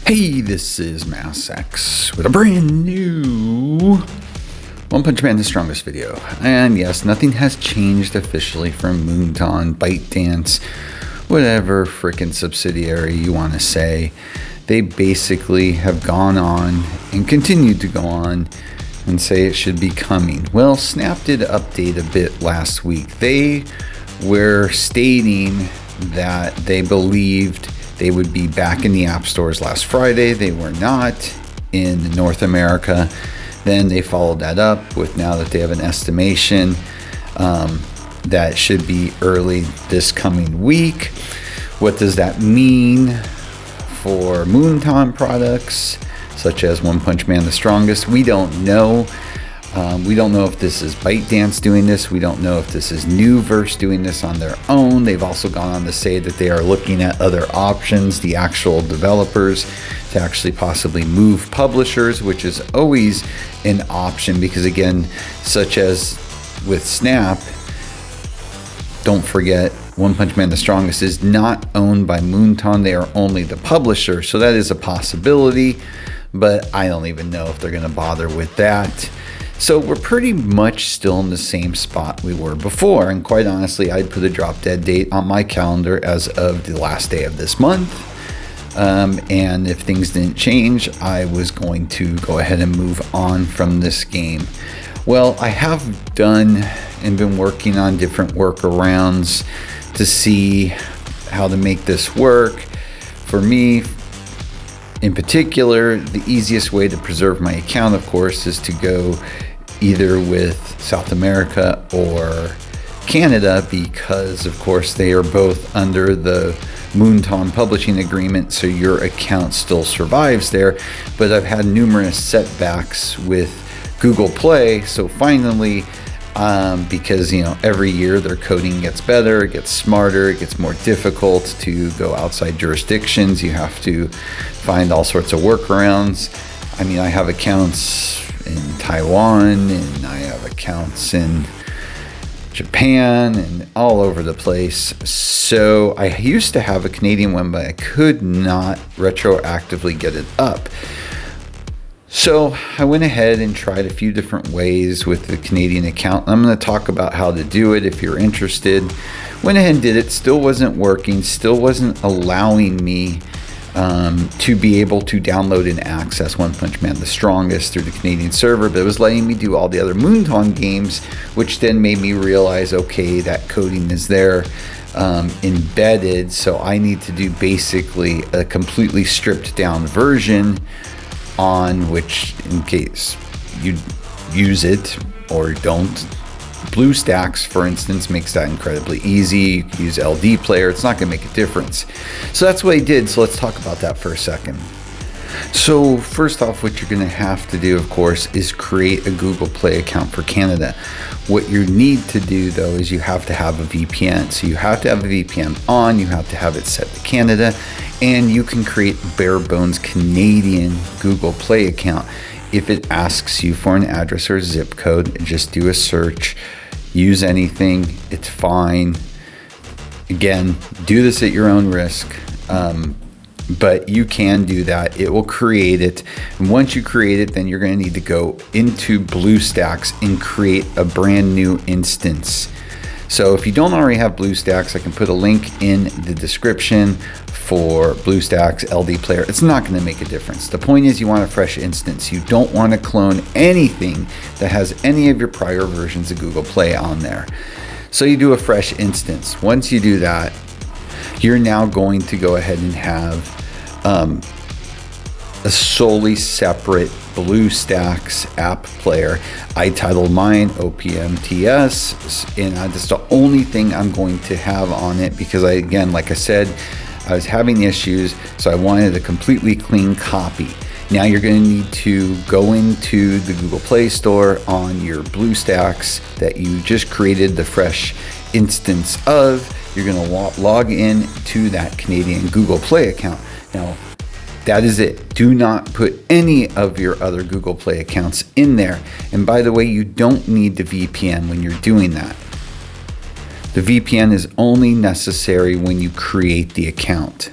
Hey, this is MassX with a brand new One Punch Man the Strongest video. And yes, nothing has changed officially from Moonton, ByteDance, whatever frickin' subsidiary you want to say. They basically have gone on and continued to go on and say it should be coming. Well, Snap did update a bit last week. They were stating that they believed they would be back in the app stores last Friday. They were not in North America. Then they followed that up with now that they have an estimation that should be early this coming week. What does that mean for Moonton products such as One Punch Man the Strongest? We don't know. We don't know if this is ByteDance doing this. We don't know if this is Newverse doing this on their own. They've also gone on to say that they are looking at other options, the actual developers, to actually possibly move publishers, which is always an option because, again, such as with Snap, don't forget, One Punch Man the Strongest is not owned by Moonton. They are only the publisher. So that is a possibility, but I don't even know if they're going to bother with that. So we're pretty much still in the same spot we were before. And quite honestly, I'd put a drop dead date on my calendar as of the last day of this month. And if things didn't change, I was going to go ahead and move on from this game. Well, I have done and been working on different workarounds to see how to make this work. For me, in particular, the easiest way to preserve my account, of course, is to go either with South America or Canada because, of course, they are both under the Moonton publishing agreement, so your account still survives there. But I've had numerous setbacks with Google Play, so finally, because every year their coding gets better, it gets smarter, it gets more difficult to go outside jurisdictions. You have to find all sorts of workarounds. I mean, I have accounts in Taiwan and I have accounts in Japan and all over the place. So I used to have a Canadian one, but I could not retroactively get it up. So I went ahead and tried a few different ways with the Canadian account. I'm going to talk about how to do it if you're interested. Went ahead and did it. Still wasn't working. Still wasn't allowing me to be able to download and access One Punch Man the Strongest through the Canadian server. But it was letting me do all the other Moonton games, which then made me realize, okay, that coding is there embedded. So I need to do basically a completely stripped down version on which, in case you use it or don't, BlueStacks, for instance, makes that incredibly easy. You can use LD Player. It's not going to make a difference. So that's what I did. So let's talk about that for a second. So first off, what you're going to have to do, of course, is create a Google Play account for Canada. What you need to do, though, is you have to have a VPN. So you have to have a VPN on. You have to have it set to Canada. And you can create bare bones Canadian Google Play account. If it asks you for an address or zip code, just do a search. Use anything. It's fine. Again, do this at your own risk. But you can do that. It will create it. And once you create it, then you're going to need to go into BlueStacks and create a brand new instance. So if you don't already have BlueStacks, I can put a link in the description for BlueStacks LD Player. It's not going to make a difference. The point is you want a fresh instance. You don't want to clone anything that has any of your prior versions of Google Play on there. So you do a fresh instance. Once you do that, you're now going to go ahead and have a solely separate BlueStacks app player. I titled mine OPMTS, and that's the only thing I'm going to have on it because again, like I said, I was having issues, so I wanted a completely clean copy. Now you're going to need to go into the Google Play Store on your BlueStacks that you just created the fresh instance of. You're going to log in to that Canadian Google Play account. Now, that is it. Do not put any of your other Google Play accounts in there. And by the way, you don't need the VPN when you're doing that. The VPN is only necessary when you create the account.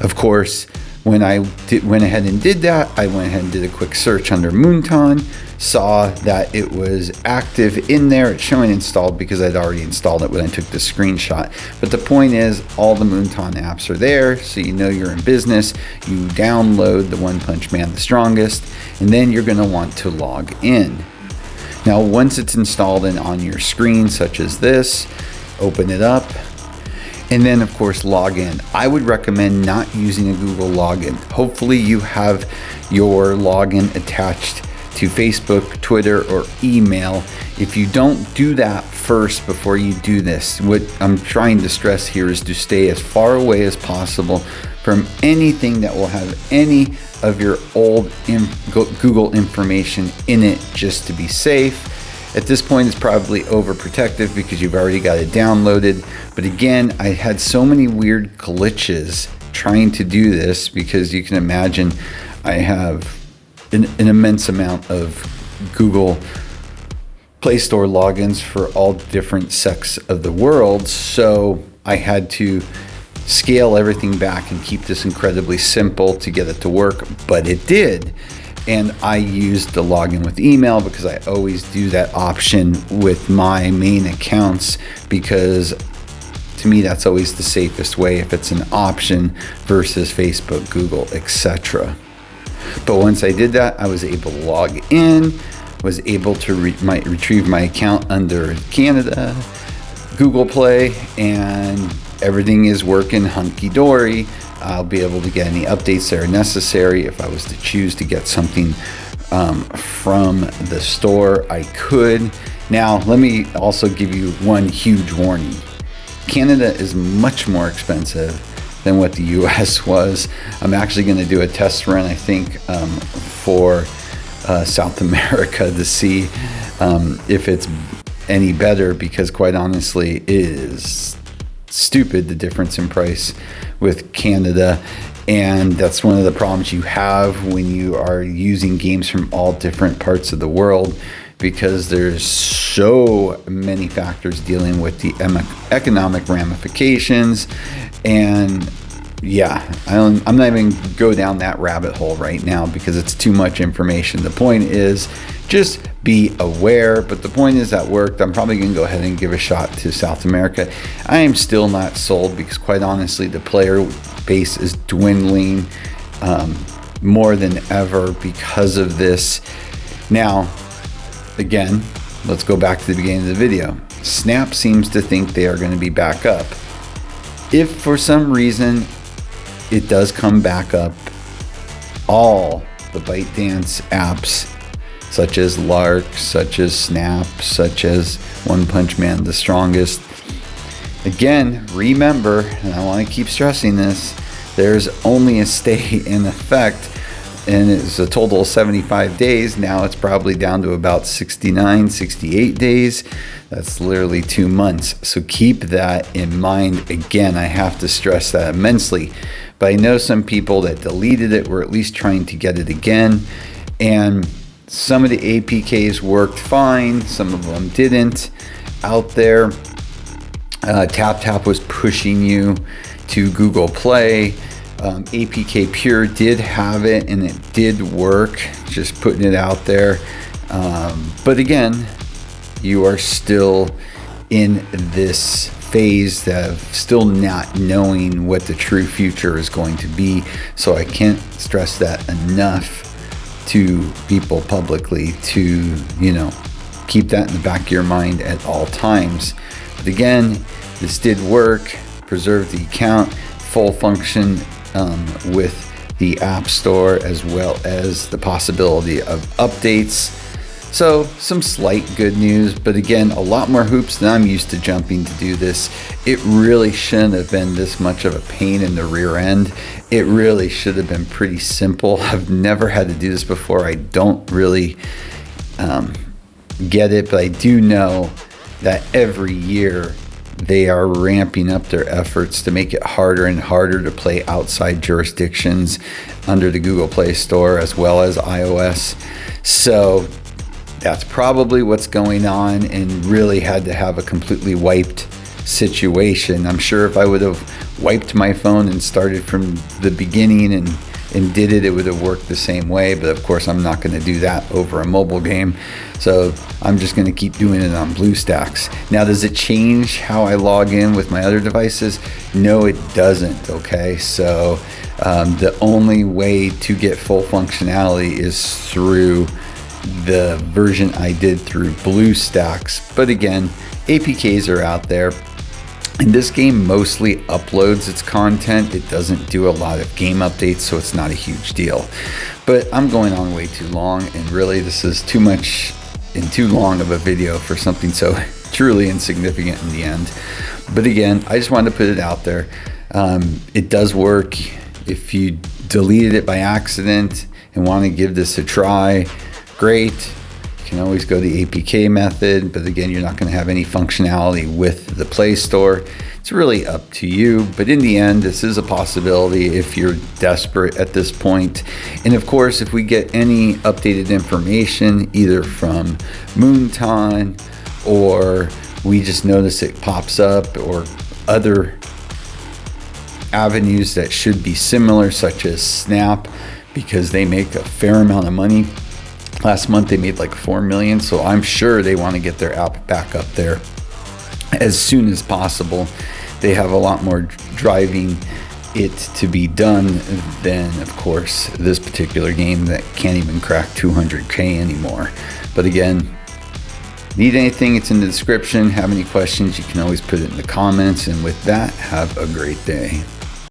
Of course, When I went ahead and did that, I went ahead and did a quick search under Moonton, saw that it was active in there. It's showing installed because I'd already installed it when I took the screenshot. But the point is, all the Moonton apps are there, so you know you're in business. You download the One Punch Man the Strongest, and then you're gonna want to log in. Now, once it's installed and on your screen, such as this, open it up, and then of course log in. I would recommend not using a Google login. Hopefully you have your login attached to Facebook, Twitter, or email. If you don't do that first before you do this, what I'm trying to stress here is to stay as far away as possible from anything that will have any of your old Google information in it, just to be safe. At this point, it's probably overprotective because you've already got it downloaded. But again, I had so many weird glitches trying to do this, because you can imagine I have an immense amount of Google Play Store logins for all different sects of the world. So I had to scale everything back and keep this incredibly simple to get it to work, but it did. And I used the login with email because I always do that option with my main accounts, because to me that's always the safest way if it's an option versus Facebook, Google, etc. But once I did that, I was able to log in, was able to retrieve my account under Canada, Google Play, and everything is working hunky-dory. I'll be able to get any updates that are necessary. If I was to choose to get something from the store, I could. Now, let me also give you one huge warning. Canada is much more expensive than what the US was. I'm actually going to do a test run, I think, for South America to see if it's any better, because quite honestly, it is stupid, the difference in price with Canada. And that's one of the problems you have when you are using games from all different parts of the world, because there's so many factors dealing with the economic ramifications. And yeah, I'm not even go down that rabbit hole right now because it's too much information. The point is, just be aware. But the point is, that worked. I'm probably going to go ahead and give a shot to South America. I am still not sold because, quite honestly, the player base is dwindling more than ever because of this. Now, again, let's go back to the beginning of the video. Snap seems to think they are going to be back up. If for some reason it does come back up, all the ByteDance apps, such as Lark, such as Snap, such as One Punch Man the Strongest. Again, remember, and I want to keep stressing this, there's only a stay in effect, and it's a total of 75 days. Now it's probably down to about 69, 68 days. That's literally 2 months. So keep that in mind. Again, I have to stress that immensely. But I know some people that deleted it were at least trying to get it again. And some of the APKs worked fine, some of them didn't out there. TapTap was pushing you to Google Play. APK Pure did have it and it did work, just putting it out there. But again, you are still in this phase of still not knowing what the true future is going to be. So I can't stress that enough to people publicly to, keep that in the back of your mind at all times. But again, this did work, preserved the account, full function with the App Store, as well as the possibility of updates. So some slight good news, but again, a lot more hoops than I'm used to jumping to do this. It really shouldn't have been this much of a pain in the rear end. It really should have been pretty simple. I've never had to do this before. I don't really get it, but I do know that every year they are ramping up their efforts to make it harder and harder to play outside jurisdictions under the Google Play Store as well as iOS. So that's probably what's going on, and really had to have a completely wiped situation. I'm sure if I would have wiped my phone and started from the beginning and and did it, it would have worked the same way. But of course, I'm not going to do that over a mobile game. So I'm just going to keep doing it on BlueStacks. Now, does it change how I log in with my other devices? No, it doesn't. Okay, so the only way to get full functionality is through the version I did through BlueStacks. But again, APKs are out there. And this game mostly uploads its content. It doesn't do a lot of game updates, so it's not a huge deal. But I'm going on way too long, and really this is too much and too long of a video for something so truly insignificant in the end. But again, I just wanted to put it out there. It does work. If you deleted it by accident and want to give this a try, great. You can always go the APK method, but again, you're not going to have any functionality with the Play Store. It's really up to you, but in the end, this is a possibility if you're desperate at this point. And of course, if we get any updated information, either from Moonton, or we just notice it pops up, or other avenues that should be similar, such as Snap, because they make a fair amount of money. Last month they made like 4 million, so I'm sure they want to get their app back up there as soon as possible. They have a lot more driving it to be done than, of course, this particular game that can't even crack 200K anymore. But again, need anything, it's in the description. Have any questions, you can always put it in the comments. And with that, have a great day.